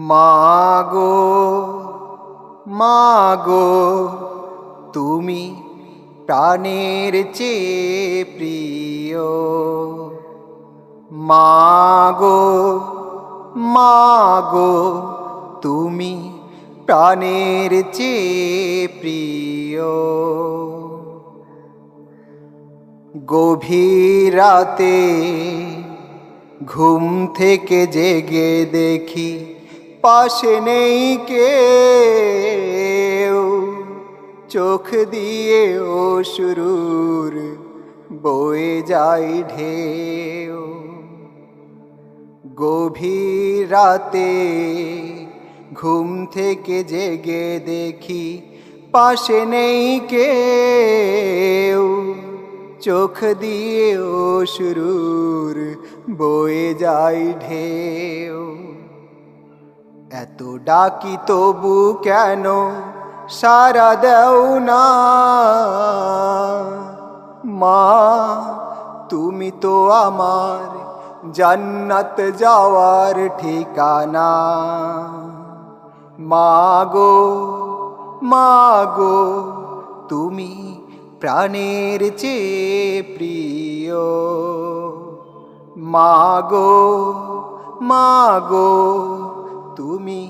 মাগো মাগো তুমি প্রাণের চেয়ে প্রিয়। মাগো মাগো তুমি প্রাণের চেয়ে প্রিয়। গভীর রাতে ঘুম থেকে জেগে দেখি পাশে নেই কেউ, চোখ দিয়ে অশ্রুর বয়ে যায় ঢেউ। গভীর রাতে ঘুম থেকে জেগে দেখি পাশে নেই কেউ, চোখ দিয়ে অশ্রুর বয়ে যায় ঢেউ। এত ডাকি তবু কেন সাড়া দেও না? মা তুমি তো আমার জান্নাত যাওয়ার ঠিকানা। মাগো মাগো তুমি প্রাণের চেয়ে প্রিয়। মাগো মাগো তুমি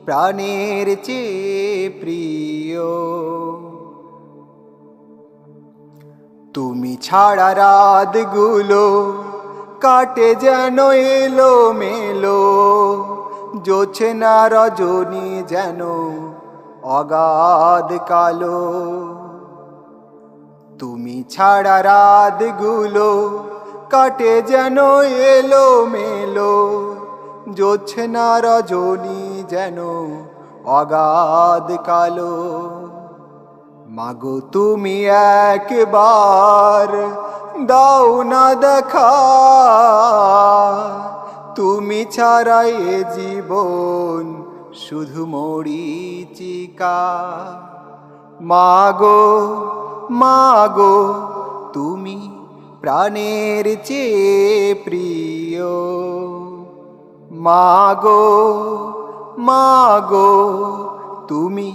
প্রাণের চেয়ে প্রিয়। তুমি ছাড়া রাতগুলো কাটে যেন এলো মেলো, জোছনা রজনী যেন অগাধ কালো। তুমি ছাড়া রাতগুলো কাটে যেন এলো মেলো, জোছনা রজনী যেন অগাধ কালো। মাগো তুমি একবার দাও না দেখা, তুমি ছাড়াই এ জীবন শুধু মরীচিকা। মাগো মাগো তুমি প্রাণের চেয়ে প্রিয়। মাগো মাগো তুমি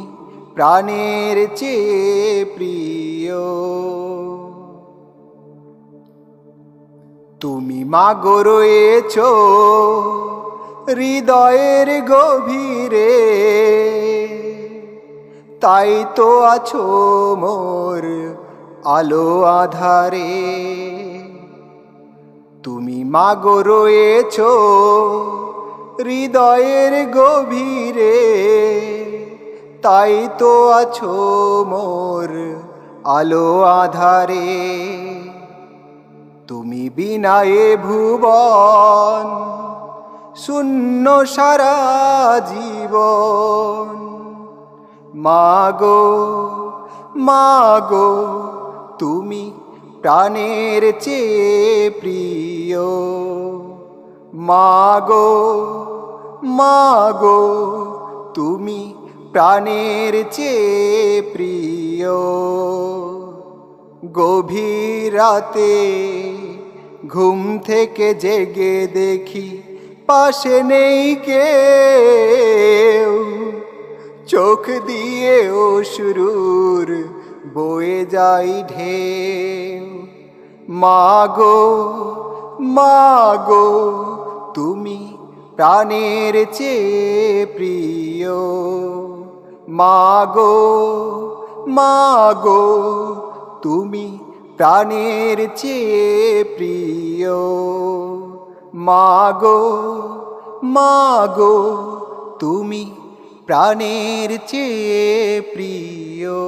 প্রাণের চেয়ে প্রিয়। তুমি মাগো রয়েছো হৃদয়ের গভীরে, তাই তো আছো মোর আলো আধারে। তুমি মাগো রয়েছো হৃদয়ের গভীরে, তাই তো আছো মোর আলো আধারে। তুমি বিনা এ ভুবন শূন্য সারা জীবন। মাগো মাগো তুমি প্রাণের চেয়ে প্রিয়। মাগো মাগো তুমি প্রাণের চেয়ে প্রিয়। গভীর রাতে ঘুম থেকে জেগে দেখি পাশে নেই কেউ, চোখ দিয়ে অশ্রুর বয়ে যায় ঢেউ। মাগো মাগো তুমি প্রাণের চেয়ে প্রিয়। মাগো মাগো তুমি প্রাণের চেয়ে প্রিয়। মাগো মাগো তুমি প্রাণের চেয়ে প্রিয়।